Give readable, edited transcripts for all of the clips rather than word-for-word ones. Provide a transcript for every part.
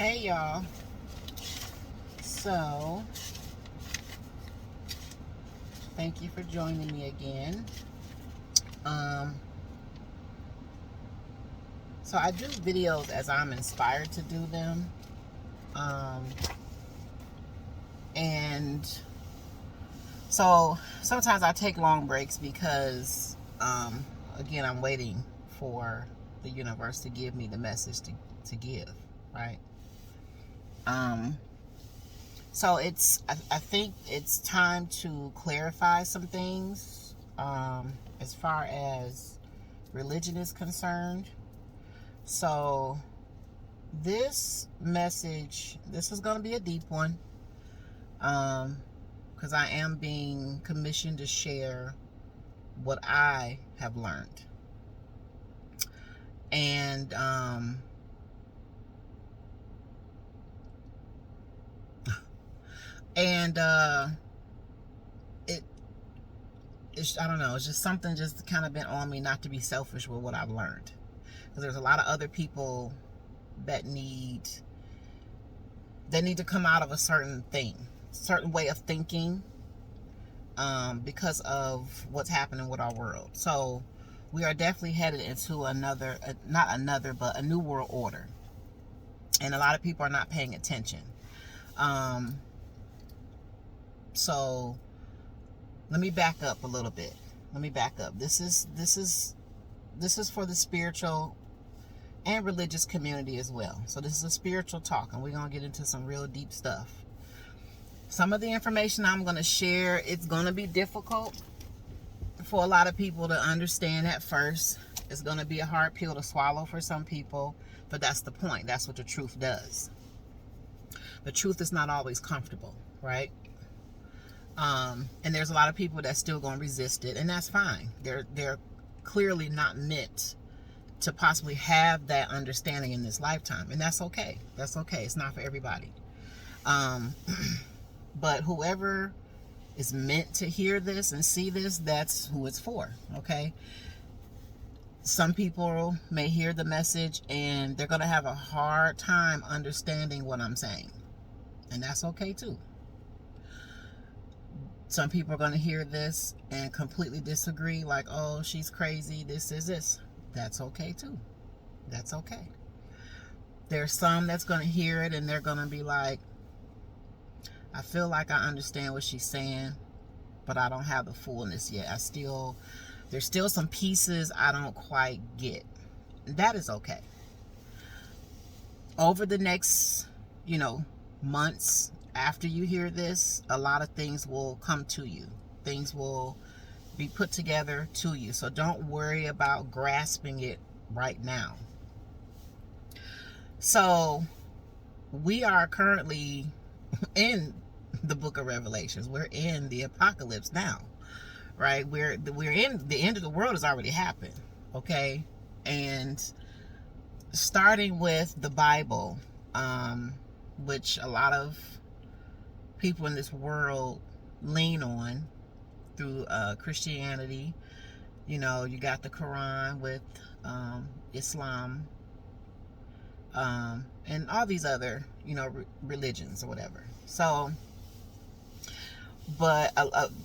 Hey y'all. So, thank you for joining me again. So I do videos as I'm inspired to do them. And so sometimes I take long breaks because, again, I'm waiting for the universe to give me the message to give, right? So I think it's time to clarify some things as far as religion is concerned. So this message, this is going to be a deep one, because I am being commissioned to share what I have learned. And it's, I don't know, it's just something just kind of been on me not to be selfish with what I've learned, because there's a lot of other people that need to come out of a certain way of thinking, because of what's happening with our world. So we are definitely headed into a new world order, and a lot of people are not paying attention. So let me back up a little bit. This is for the spiritual and religious community as well. So this is a spiritual talk, and we're going to get into some real deep stuff. Some of the information I'm going to share, it's going to be difficult for a lot of people to understand at first. It's going to be a hard pill to swallow for some people, but that's the point. That's what the truth does. The truth is not always comfortable, right? And there's a lot of people that's still going to resist it, and that's fine. They're clearly not meant to possibly have that understanding in this lifetime, and that's okay. That's okay. It's not for everybody. But whoever is meant to hear this and see this, that's who it's for, okay? Some people may hear the message and they're going to have a hard time understanding what I'm saying, and that's okay too. Some people are going to hear this and completely disagree, like, oh, she's crazy, this is this. That's okay too. That's okay. There's some that's going to hear it and they're going to be like, I feel like I understand what she's saying, but I don't have the fullness yet. There's still some pieces I don't quite get. That is okay. Over the next, months after you hear this, a lot of things will come to you. Things will be put together to you. So don't worry about grasping it right now. So we are currently in the book of Revelations. We're in the apocalypse now, right? We're in the end of the world has already happened, okay? And starting with the Bible, which a lot of people in this world lean on through Christianity. You got the Quran with Islam, and all these other religions or whatever. So but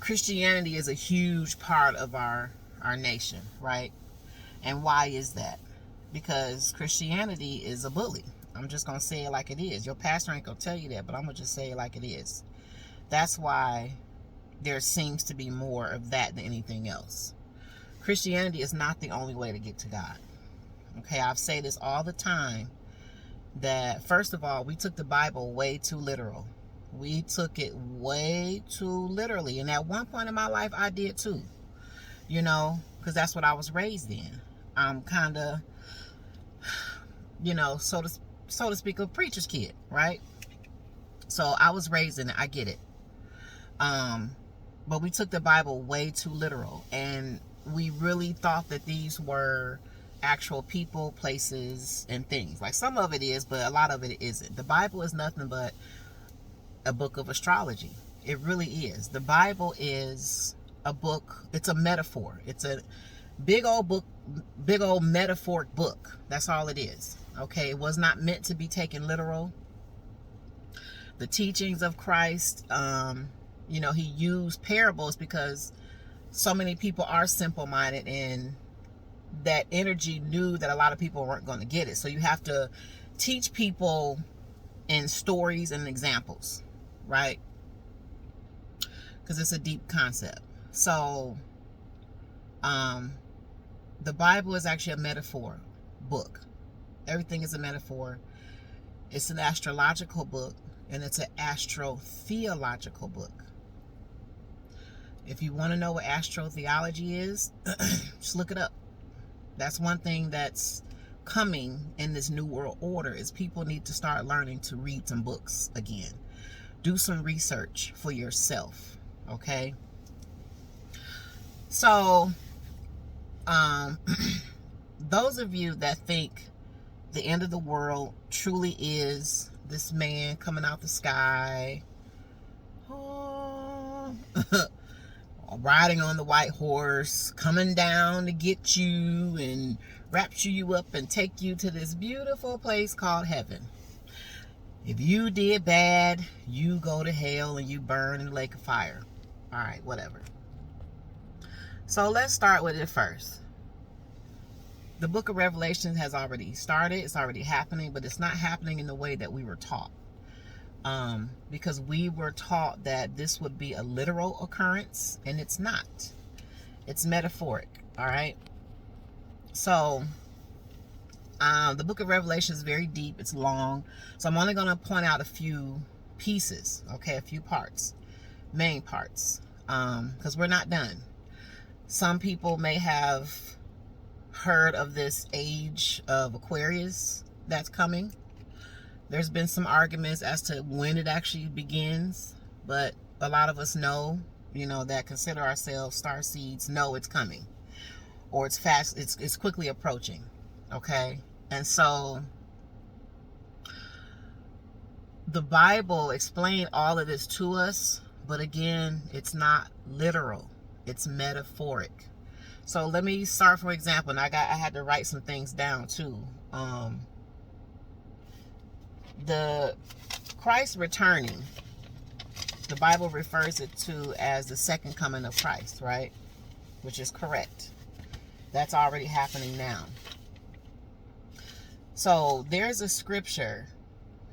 Christianity is a huge part of our nation, right? And why is that? Because Christianity is a bully. I'm just going to say it like it is. Your pastor ain't going to tell you that, but I'm going to just say it like it is. That's why there seems to be more of that than anything else. Christianity is not the only way to get to God. Okay, I've said this all the time, that first of all, we took the Bible way too literal. We took it way too literally. And at one point in my life, I did too. Because that's what I was raised in. I'm kind of, so to speak, a preacher's kid, right? So I was raised in it. I get it. But we took the Bible way too literal. And we really thought that these were actual people, places, and things. Like, some of it is, but a lot of it isn't. The Bible is nothing but a book of astrology. It really is. The Bible is a book. It's a metaphor. It's a big old book, big old metaphoric book. That's all it is. Okay, it was not meant to be taken literal. the teachings of Christ. You know, he used parables because so many people are simple-minded, and that energy knew that a lot of people weren't going to get it. So you have to teach people in stories and examples, right? Because it's a deep concept. So the Bible is actually a metaphor book. Everything is a metaphor. It's an astrological book, and it's an astrotheological book. If you want to know what astrotheology is, just look it up. That's one thing that's coming in this new world order, is people need to start learning to read some books again. Do some research for yourself, okay? So, those of you that think the end of the world truly is this man coming out the sky, riding on the white horse, coming down to get you and rapture you up and take you to this beautiful place called heaven. If you did bad, you go to hell and you burn in the lake of fire. All right, whatever. So let's start with it first. The book of Revelation has already started. It's already happening, but it's not happening in the way that we were taught. Because we were taught that this would be a literal occurrence, and it's not. It's metaphoric, all right? So, the book of Revelation is very deep. It's long. So I'm only going to point out a few pieces, okay? A few parts, main parts, because we're not done. Some people may have heard of this Age of Aquarius that's coming. There's been some arguments as to when it actually begins, but a lot of us know, you know, that consider ourselves star seeds, know it's coming, or it's fast, it's quickly approaching, okay? And so the Bible explained all of this to us, but again, it's not literal, it's metaphoric. So let me start, for example, and I had to write some things down too. The Christ returning, the Bible refers it to as the second coming of Christ, right? Which is correct. That's already happening now. So there's a scripture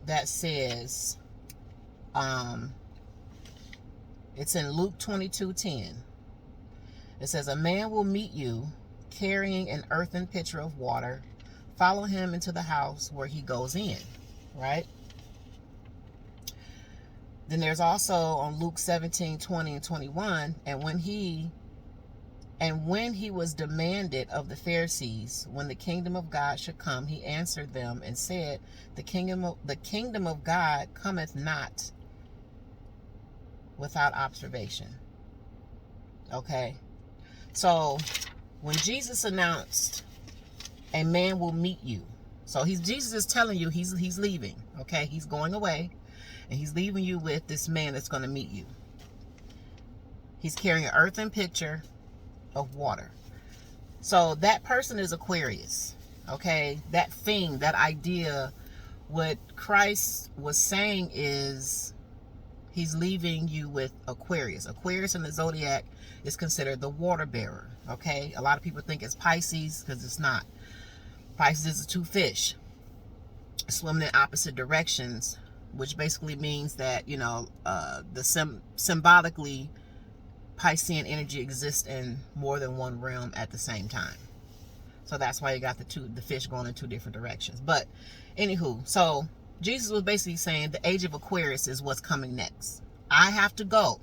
that says, it's in Luke 22:10. It says, a man will meet you carrying an earthen pitcher of water. Follow him into the house where he goes in. Right? Then there's also on Luke 17:20 and 21, and when he was demanded of the Pharisees when the kingdom of God should come, he answered them and said, the kingdom of God cometh not without observation. Okay? So when Jesus announced, a man will meet you. So Jesus is telling you he's leaving, okay? He's going away, and he's leaving you with this man that's going to meet you. He's carrying an earthen pitcher of water. So that person is Aquarius, okay? That thing, that idea, what Christ was saying is he's leaving you with Aquarius. Aquarius in the zodiac is considered the water bearer, okay? A lot of people think it's Pisces, because it's not. Pisces is the two fish swimming in opposite directions, which basically means that, you know, symbolically, Piscean energy exists in more than one realm at the same time. So that's why you got the fish going in two different directions. But anywho, so Jesus was basically saying the Age of Aquarius is what's coming next. I have to go,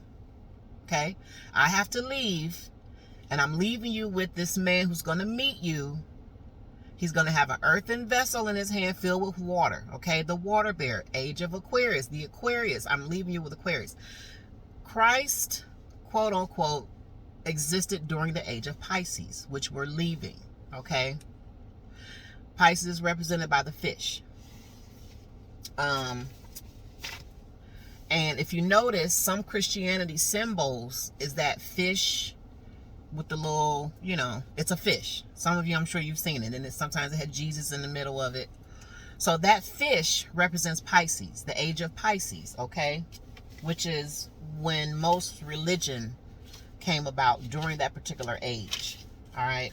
okay? I have to leave, and I'm leaving you with this man who's going to meet you. He's going to have an earthen vessel in his hand filled with water. Okay, the water bearer, Age of Aquarius, the Aquarius. I'm leaving you with Aquarius. Christ, quote unquote, existed during the Age of Pisces, which we're leaving. Okay, Pisces is represented by the fish. And if you notice, some Christianity symbols is that fish with the little, you know, it's a fish. Some of you, I'm sure you've seen it, and sometimes it had Jesus in the middle of it. So that fish represents Pisces, the age of Pisces, okay? Which is when most religion came about during that particular age, all right?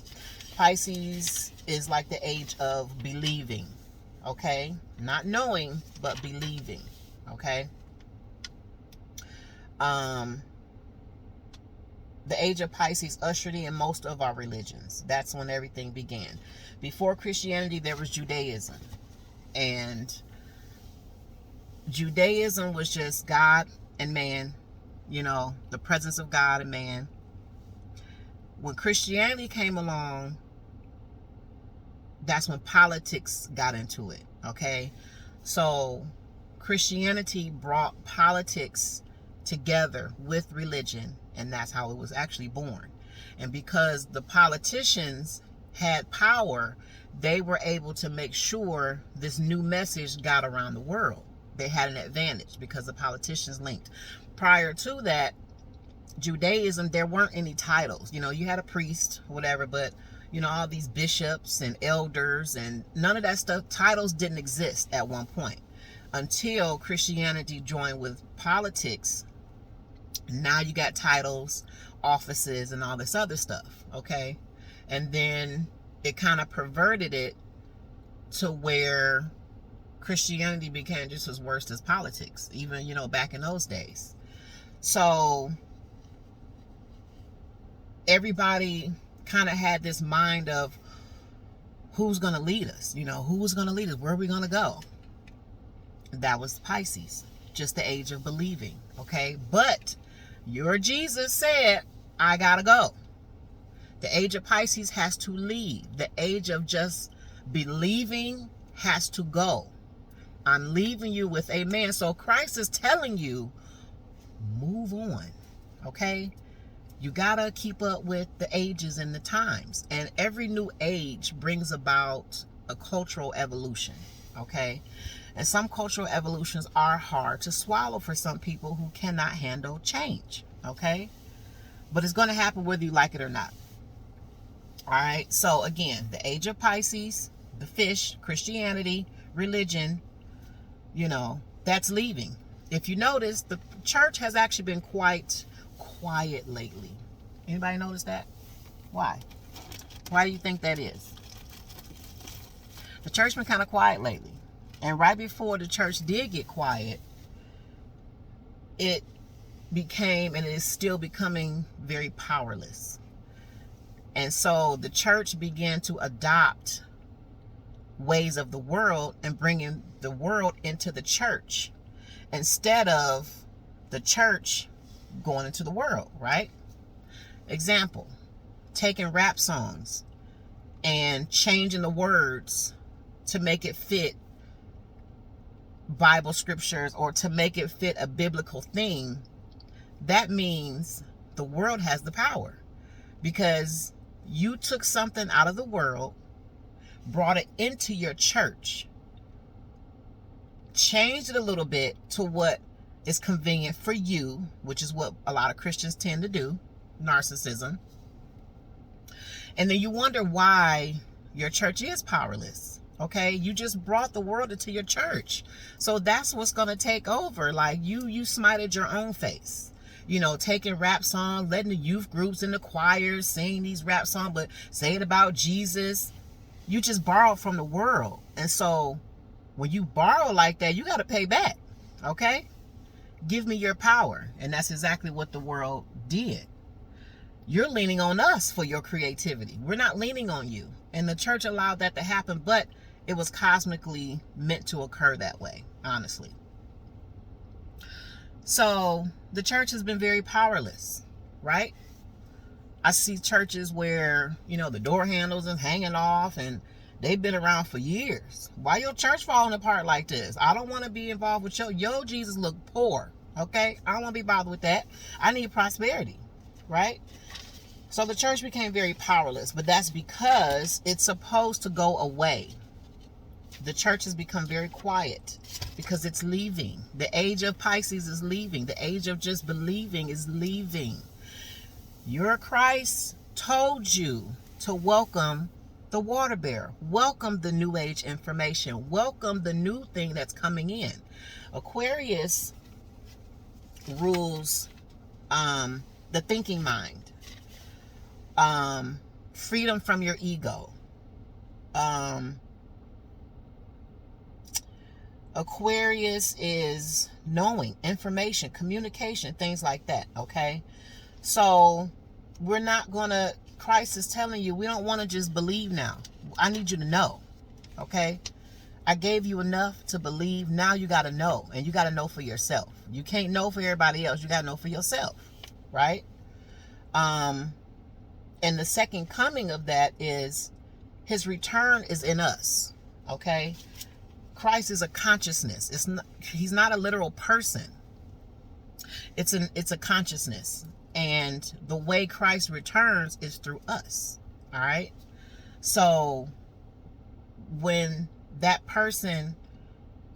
Pisces is like the age of believing, okay? Not knowing, but believing, okay? The age of Pisces ushered in most of our religions. That's when everything began. Before Christianity, there was Judaism. And Judaism was just God and man, you know, the presence of God and man. When Christianity came along, that's when politics got into it, okay? So Christianity brought politics together with religion, and that's how it was actually born. And because the politicians had power, they were able to make sure this new message got around the world. They had an advantage because the politicians linked. Prior to that, Judaism, there weren't any titles. You know, you had a priest, whatever, but, you know, all these bishops and elders and none of that stuff, titles didn't exist at one point until Christianity joined with politics. Now you got titles, offices, and all this other stuff, okay? And then it kind of perverted it to where Christianity became just as worse as politics, even, you know, back in those days. So everybody kind of had this mind of who's going to lead us, you know, who's going to lead us, where are we going to go? That was Pisces, just the age of believing, okay? But your Jesus said, I gotta go. The age of Pisces has to leave. The age of just believing has to go. I'm leaving you with a man. So Christ is telling you, move on, okay? You gotta keep up with the ages and the times. And every new age brings about a cultural evolution, okay? And some cultural evolutions are hard to swallow for some people who cannot handle change, okay? But it's going to happen whether you like it or not. All right, so again, the age of Pisces, the fish, Christianity, religion, you know, that's leaving. If you notice, the church has actually been quite quiet lately. Anybody notice that? Why? Why do you think that is? The church been kind of quiet lately. And right before the church did get quiet, it became, and it is still becoming, very powerless. And so the church began to adopt ways of the world and bringing the world into the church instead of the church going into the world, right? Example, taking rap songs and changing the words to make it fit Bible scriptures or to make it fit a biblical theme. That means the world has the power because you took something out of the world, brought it into your church, changed it a little bit to what is convenient for you, which is what a lot of Christians tend to do, narcissism. And then you wonder why your church is powerless. Okay, you just brought the world into your church. So that's what's going to take over. Like you smited your own face. You know, taking rap songs, letting the youth groups and the choirs sing these rap songs, but say it about Jesus. You just borrowed from the world. And so when you borrow like that, you got to pay back. Okay? Give me your power. And that's exactly what the world did. You're leaning on us for your creativity. We're not leaning on you. And the church allowed that to happen, but it was cosmically meant to occur that way, honestly. So the church has been very powerless, right? I see churches where, you know, the door handles is hanging off and they've been around for years. Why your church falling apart like this? I don't want to be involved with your Jesus look poor, okay? I don't want to be bothered with that. I need prosperity, right? So the church became very powerless, but that's because it's supposed to go away. The church has become very quiet because it's leaving. The age of Pisces is leaving. The age of just believing is leaving. Your Christ told you to welcome the water bearer. Welcome the new age information. Welcome the new thing that's coming in. Aquarius rules the thinking mind. Freedom from your ego. Aquarius is knowing, information, communication, things like that, okay? So we're not going to, Christ is telling you, we don't want to just believe now. I need you to know, okay? I gave you enough to believe. Now you got to know, and you got to know for yourself. You can't know for everybody else. You got to know for yourself, right? And the second coming of that is his return is in us, okay? Christ is a consciousness. It's not, he's not a literal person. It's a consciousness. And the way Christ returns is through us. All right. So when that person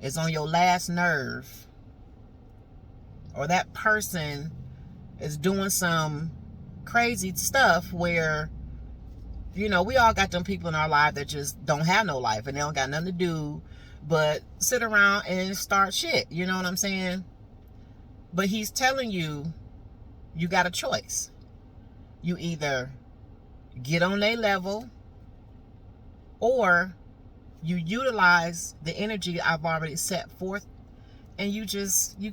is on your last nerve, or that person is doing some crazy stuff where, you know, we all got them people in our life that just don't have no life and they don't got nothing to do but sit around and start shit. You know what I'm saying? But he's telling you, you got a choice. You either get on their level, or you utilize the energy I've already set forth, and you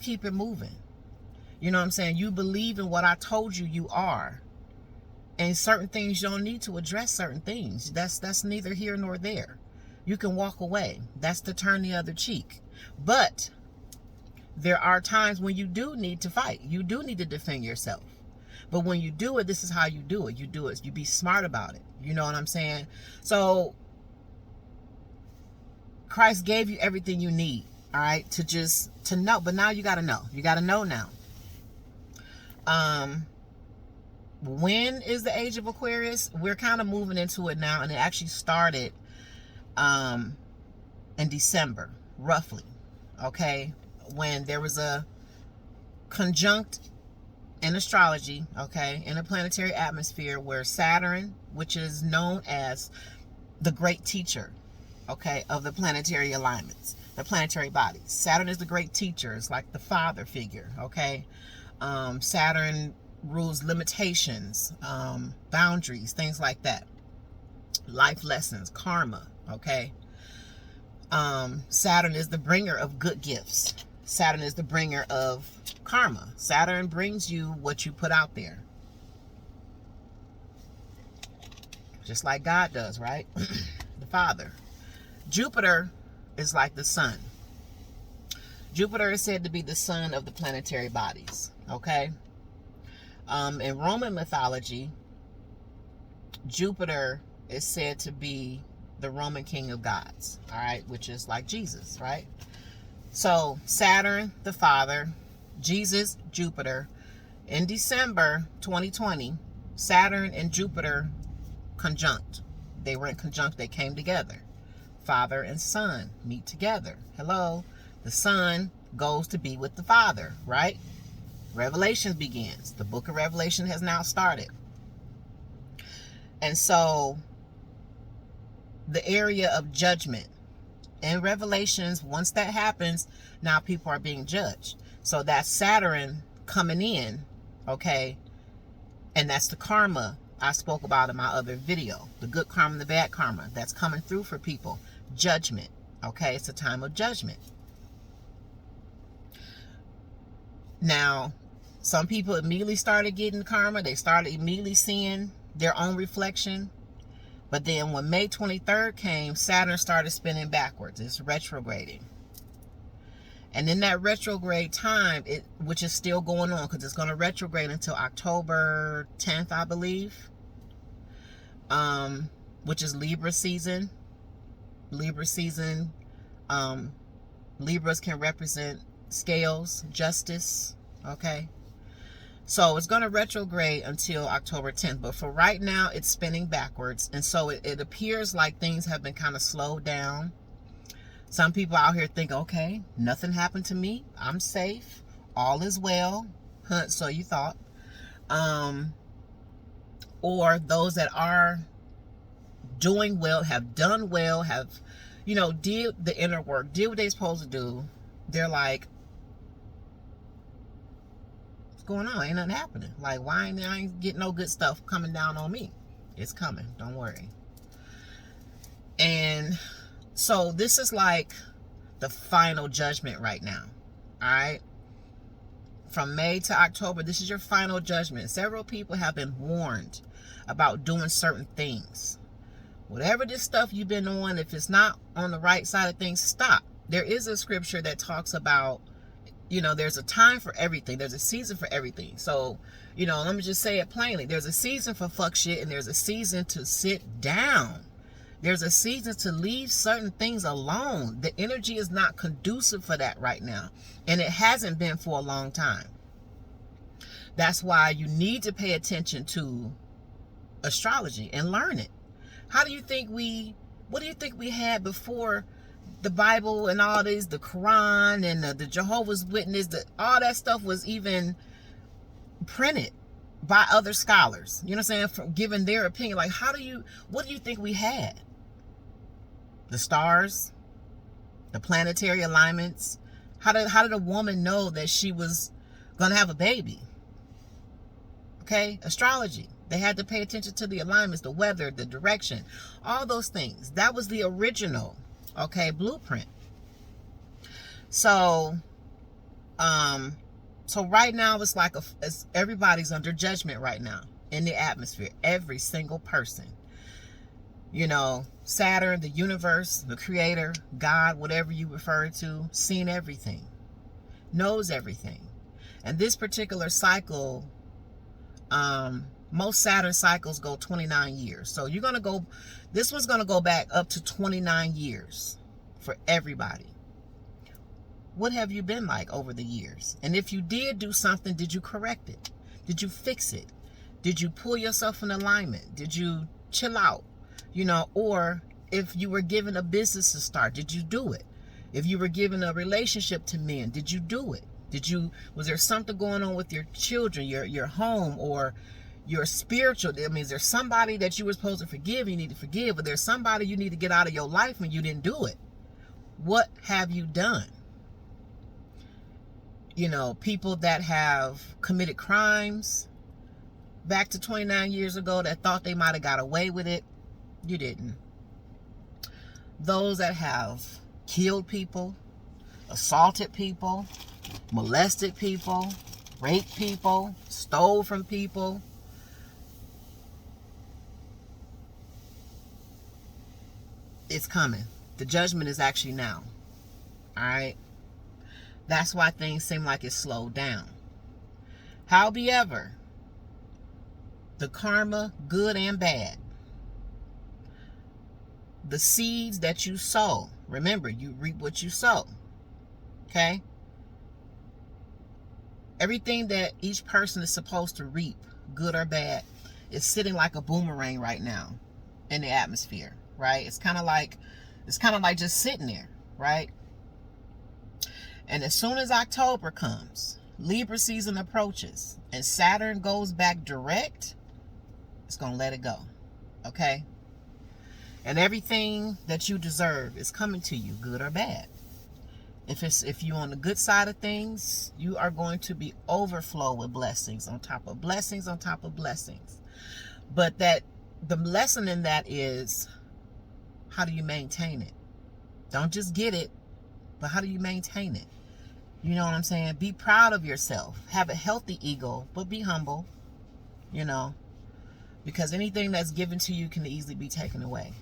keep it moving. You know what I'm saying? You believe in what I told you you are. And certain things, you don't need to address certain things. That's neither here nor there. You can walk away. That's to turn the other cheek. But there are times when you do need to fight. You do need to defend yourself. But when you do it, this is how you do it. You be smart about it. You know what I'm saying? So Christ gave you everything you need, all right, to know. But now you got to know. You got to know now. When is the age of Aquarius? We're kind of moving into it now, and it actually started in December, roughly, okay, when there was a conjunct in astrology, okay, in a planetary atmosphere where Saturn, which is known as the great teacher, okay, of the planetary alignments, the planetary bodies. Saturn is the great teacher. It's like the father figure, okay? Saturn rules limitations, boundaries, things like that. Life lessons, karma, okay? Saturn is the bringer of good gifts. Saturn is the bringer of karma. Saturn brings you what you put out there. Just like God does, right? The Father. Jupiter is like the sun. Jupiter is said to be the sun of the planetary bodies, okay? In Roman mythology, Jupiter is said to be the Roman king of gods, all right, which is like Jesus, right? So Saturn, the father, Jesus, Jupiter. In December 2020, Saturn and Jupiter conjunct. They were in conjunct. They came together. Father and son meet together. Hello. The son goes to be with the father, right? Revelation begins. The book of Revelation has now started. And so the area of judgment in Revelations, once that happens, now people are being judged. So that's Saturn coming in, okay? And that's the karma I spoke about in my other video. The good karma and the bad karma that's coming through for people. Judgment, okay? It's a time of judgment. Now, some people immediately started getting karma. They started immediately seeing their own reflection. But then when May 23rd came, Saturn started spinning backwards. It's retrograding. And in that retrograde time, which is still going on because it's going to retrograde until October 10th, I believe, which is Libra season. Libra season, Libras can represent scales, justice, okay? So it's going to retrograde until October 10th. But for right now, it's spinning backwards. And so it appears like things have been kind of slowed down. Some people out here think, okay, nothing happened to me. I'm safe. All is well. So you thought. Or those that are doing well, have done well, have, you know, did the inner work, did what they're supposed to do, they're like, what's going on? Ain't nothing happening. Like, why ain't I ain't getting no good stuff coming down on me? It's coming. Don't worry. And so this is like the final judgment right now. All right. From May to October, this is your final judgment. Several people have been warned about doing certain things. Whatever this stuff you've been on, if it's not on the right side of things, stop. There is a scripture that talks about, you know, there's a time for everything. There's a season for everything. So, you know, let me just say it plainly. There's a season for fuck shit, and there's a season to sit down. There's a season to leave certain things alone. The energy is not conducive for that right now. And it hasn't been for a long time. That's why you need to pay attention to astrology and learn it. What do you think we had before the Bible and all this, the Quran and the Jehovah's Witness, all that stuff was even printed by other scholars? You know what I'm saying? From giving their opinion. Like, what do you think we had? The stars, the planetary alignments. How did a woman know that she was going to have a baby? Okay, astrology. They had to pay attention to the alignments, the weather, the direction, all those things. That was the original, okay, blueprint. So, so right now it's like everybody's under judgment right now in the atmosphere. Every single person. You know, Saturn, the universe, the creator, God, whatever you refer to, seen everything, knows everything. And this particular cycle, most Saturn cycles go 29 years. So you're going to go, this one's going to go back up to 29 years for everybody. What have you been like over the years? And if you did do something, did you correct it? Did you fix it? Did you pull yourself in alignment? Did you chill out? You know, or if you were given a business to start, did you do it? If you were given a relationship to mend, did you do it? Was there something going on with your children, your home, or your spiritual? I mean, is there somebody that you were supposed to forgive, you need to forgive, but there's somebody you need to get out of your life and you didn't do it? What have you done? You know, people that have committed crimes back to 29 years ago that thought they might have got away with it, you didn't. Those that have killed people, assaulted people, molested people, raped people, stole from people, it's coming. The judgment is actually now. All right? That's why things seem like it's slowed down. However, the karma, good and bad, the seeds that you sow, remember, you reap what you sow. Okay? Everything that each person is supposed to reap, good or bad, is sitting like a boomerang right now in the atmosphere, right? It's kind of like just sitting there, right? And as soon as October comes, Libra season approaches, and Saturn goes back direct, it's going to let it go. Okay? And everything that you deserve is coming to you, good or bad. If you're on the good side of things, you are going to be overflow with blessings on top of blessings on top of blessings. But that the lesson in that is, how do you maintain it? Don't just get it, but how do you maintain it? You know what I'm saying? Be proud of yourself. Have a healthy ego, but be humble, you know, because anything that's given to you can easily be taken away.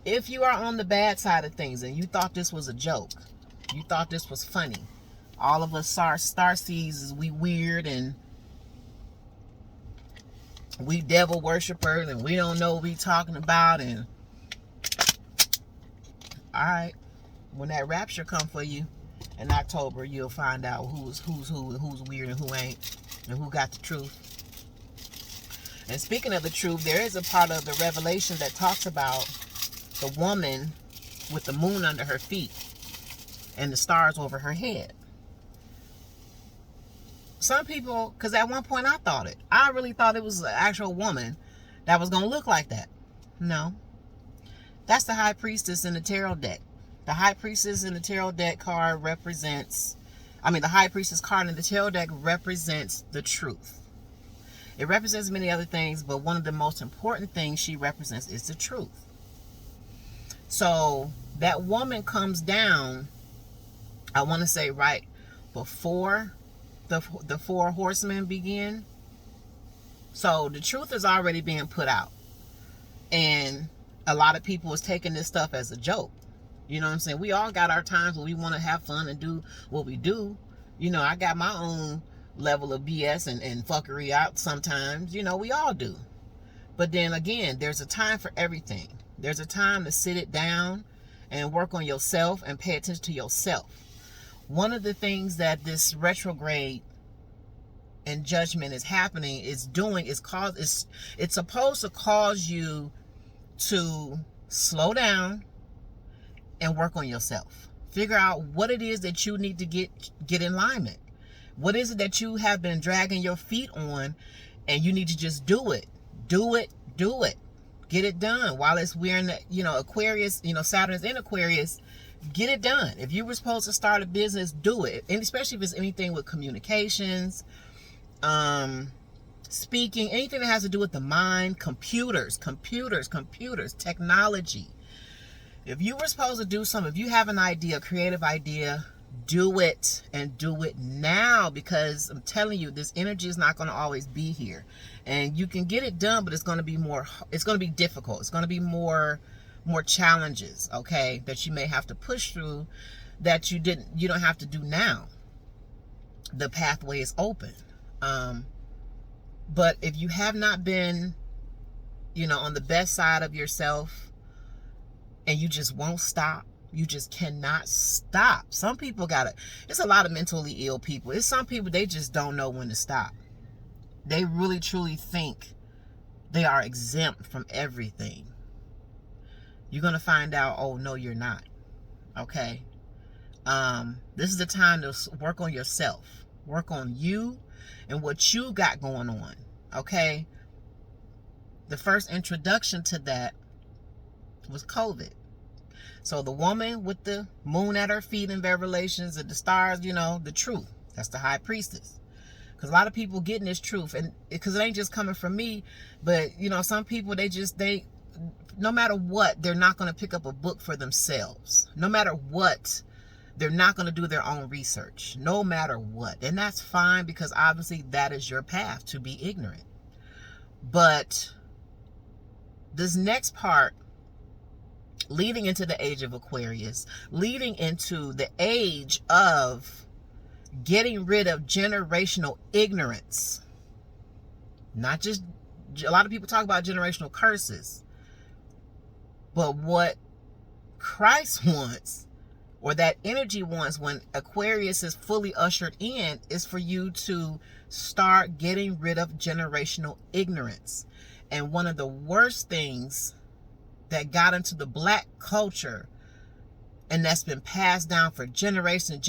If you are on the bad side of things and you thought this was a joke, you thought this was funny, all of us starseeds is we weird and we devil worshipers and we don't know what we talking about, and alright, when that rapture come for you in October, you'll find out who's who, who's weird and who ain't, and who got the truth. And speaking of the truth, there is a part of the Revelation that talks about the woman with the moon under her feet and the stars over her head. Some people, because at one point I really thought it was an actual woman that was going to look like that. No. That's the High Priestess in the tarot deck. The High Priestess in the tarot deck card represents, the High Priestess card in the tarot deck represents the truth. It represents many other things, but one of the most important things she represents is the truth. So that woman comes down, I want to say right before the four horsemen begin. So the truth is already being put out. And a lot of people is taking this stuff as a joke. You know what I'm saying? We all got our times where we want to have fun and do what we do. You know, I got my own level of BS and fuckery out sometimes. You know, we all do. But then again, there's a time for everything. There's a time to sit it down and work on yourself and pay attention to yourself. One of the things that this retrograde and judgment is happening is doing is it's supposed to cause you to slow down and work on yourself. Figure out what it is that you need to get in alignment. What is it that you have been dragging your feet on, and you need to just do it. Do it. Get it done. While we're in the, Aquarius, Saturn's in Aquarius, get it done. If you were supposed to start a business, do it. And especially if it's anything with communications, speaking, anything that has to do with the mind, computers, technology. If you were supposed to do something, if you have an idea, a creative idea, do it, and do it now, because I'm telling you, this energy is not going to always be here. And you can get it done, but it's going to be difficult. It's going to be more challenges, okay, that you may have to push through that you don't have to do now. The pathway is open. But if you have not been, on the best side of yourself, and you just won't stop, you just cannot stop. Some people it's a lot of mentally ill people. It's some people, they just don't know when to stop. They really truly think they are exempt from everything. You're going to find out, oh no, you're not. Okay. This is the time to work on yourself. Work on you and what you got going on. Okay. The first introduction to that was COVID. So the woman with the moon at her feet in Revelations and the stars, the truth. That's the High Priestess. Because a lot of people getting this truth, and because it ain't just coming from me, but some people, they no matter what, they're not going to pick up a book for themselves. No matter what, they're not going to do their own research. No matter what. And that's fine, because obviously that is your path, to be ignorant. But this next part, leading into the age of Aquarius, leading into the age of getting rid of generational ignorance. Not just, a lot of people talk about generational curses, but what Christ wants, or that energy wants, when Aquarius is fully ushered in, is for you to start getting rid of generational ignorance. And one of the worst things that got into the black culture, and that's been passed down for generations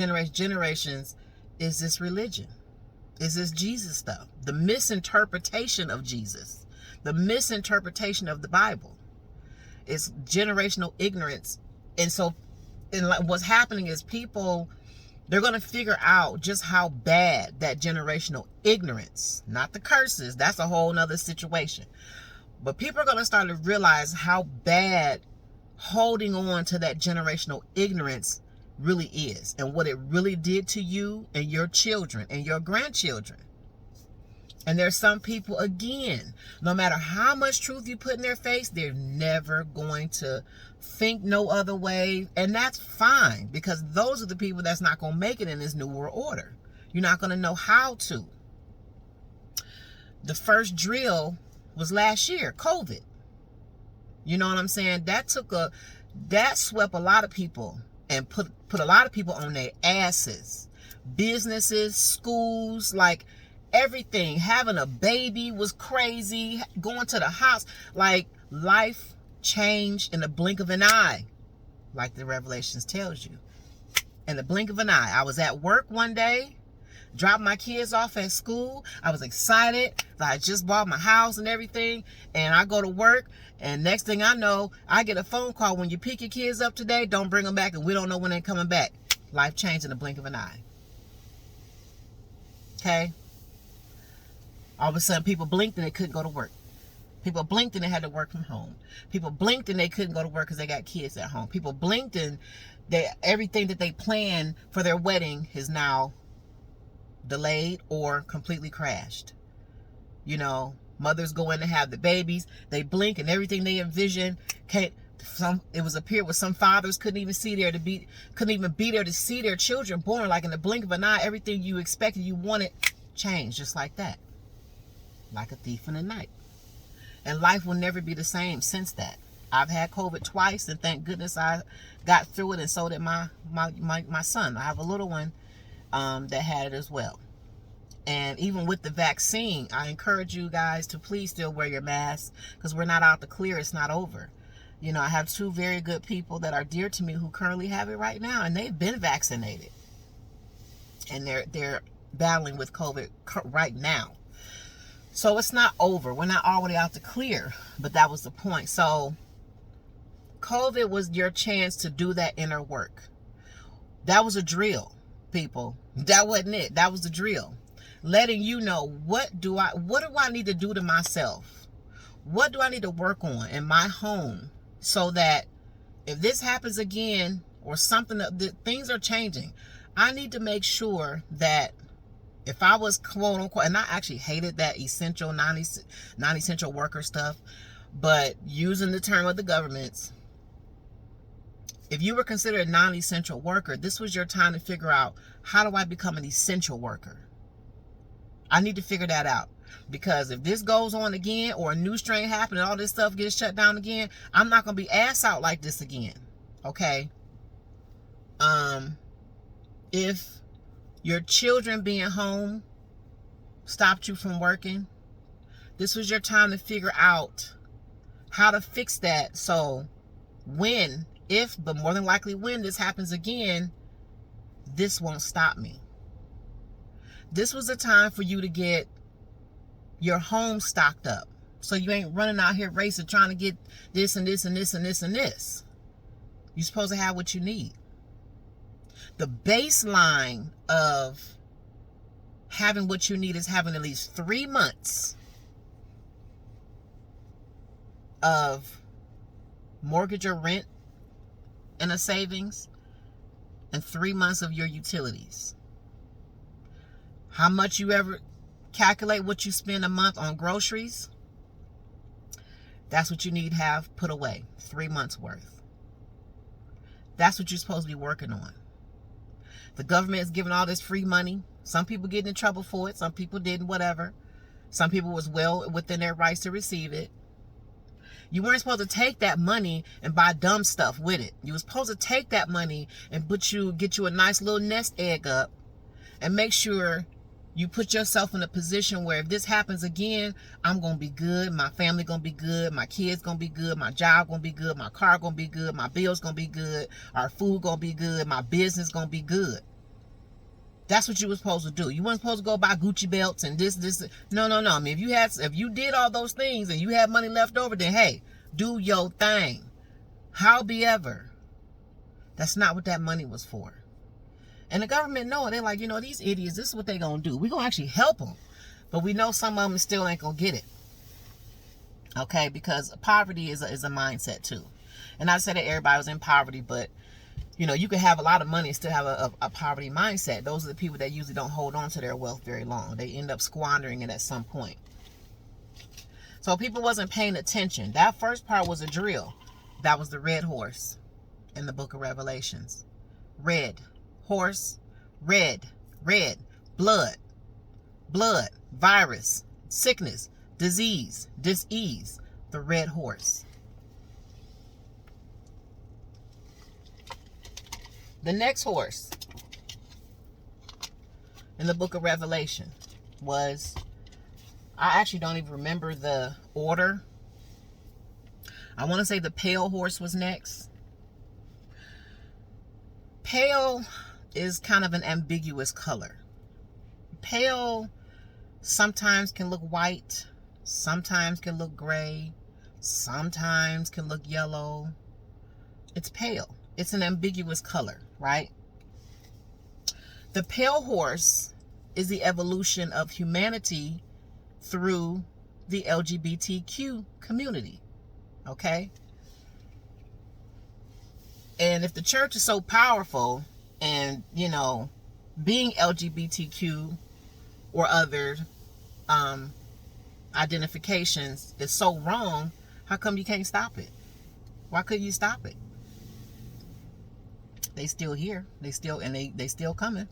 is this religion, is this Jesus stuff, the misinterpretation of Jesus, the misinterpretation of the Bible. It's generational ignorance. And so what's happening is people, they're going to figure out just how bad that generational ignorance, not the curses, that's a whole nother situation. But people are going to start to realize how bad holding on to that generational ignorance really is, and what it really did to you and your children and your grandchildren. And there's some people, again, no matter how much truth you put in their face, they're never going to think no other way. And that's fine, because those are the people that's not going to make it in this new world order. You're not going to know how to. The first drill was last year, COVID. You know what I'm saying? That swept a lot of people and put a lot of people on their asses. Businesses, schools, like everything. Having a baby was crazy. Going to the house, like life changed in the blink of an eye, like the Revelations tells you. In the blink of an eye. I was at work one day. dropped my kids off at school. I was excited. I just bought my house and everything. And I go to work. And next thing I know, I get a phone call. When you pick your kids up today, don't bring them back. And we don't know when they're coming back. Life changed in the blink of an eye. Okay? All of a sudden, people blinked and they couldn't go to work. People blinked and they had to work from home. People blinked and they couldn't go to work because they got kids at home. People blinked and everything that they planned for their wedding is now delayed or completely crashed. You know, mothers go in to have the babies. They blink and everything they envisioned can't. It was a period where some fathers couldn't even be there to see their children born. Like in the blink of an eye, everything you expected, you wanted, changed just like that, like a thief in the night. And life will never be the same since that. I've had COVID twice, and thank goodness I got through it, and so did my son. I have a little one that had it as well. And even with the vaccine, I encourage you guys to please still wear your mask, because we're not out to clear. It's not over. You know, I have two very good people that are dear to me who currently have it right now, and they've been vaccinated. And they're battling with COVID right now. So it's not over. We're not already out to clear, but that was the point. So COVID was your chance to do that inner work. That was a drill, people. That wasn't it. That was the drill. Letting you know, what do I need to do to myself? What do I need to work on in my home so that if this happens again or something, that things are changing, I need to make sure that if I was quote unquote, and I actually hated that essential, non-essential worker stuff, but using the term of the governments, if you were considered a non-essential worker, this was your time to figure out, how do I become an essential worker? I need to figure that out. Because if this goes on again, or a new strain happens and all this stuff gets shut down again, I'm not going to be ass out like this again. Okay? If your children being home stopped you from working, this was your time to figure out how to fix that. So but more than likely when this happens again, this won't stop me. This was the time for you to get your home stocked up. So you ain't running out here racing, trying to get this and this and this and this and this. You're supposed to have what you need. The baseline of having what you need is having at least 3 months of mortgage or rent in a savings and 3 months of your utilities. How much you ever calculate what you spend a month on groceries, that's what you need to have put away. 3 months worth. That's what you're supposed to be working on. The government is giving all this free money. Some people getting in trouble for it. Some people didn't, whatever. Some people was well within their rights to receive it. You weren't supposed to take that money and buy dumb stuff with it. You were supposed to take that money and get you a nice little nest egg up and make sure you put yourself in a position where if this happens again, I'm going to be good. My family going to be good. My kids going to be good. My job going to be good. My car going to be good. My bills going to be good. Our food going to be good. My business going to be good. That's what you were supposed to do. You weren't supposed to go buy Gucci belts and this. No. I mean, if you did all those things and you had money left over, then hey, do your thing. However, that's not what that money was for. And the government know it. They're like, these idiots, this is what they're going to do. We're going to actually help them. But we know some of them still ain't going to get it. Okay? Because poverty is a mindset too. And I said that everybody was in poverty, but, you can have a lot of money and still have a poverty mindset. Those are the people that usually don't hold on to their wealth very long. They end up squandering it at some point. So people wasn't paying attention. That first part was a drill. That was the red horse in the book of Revelations. Red horse, red, blood, virus, sickness, disease, dis-ease, the red horse. The next horse in the book of Revelation was, I actually don't even remember the order. I want to say the pale horse was next. Pale is kind of an ambiguous color. pale sometimes can look white, sometimes can look gray, sometimes can look yellow. It's pale. It's an ambiguous color, right? The pale horse is the evolution of humanity through the LGBTQ community, okay? And if the church is so powerful and, you know, being LGBTQ or other identifications is so wrong, how come you can't stop it? Why couldn't you stop it? They still here. They still, and they still coming.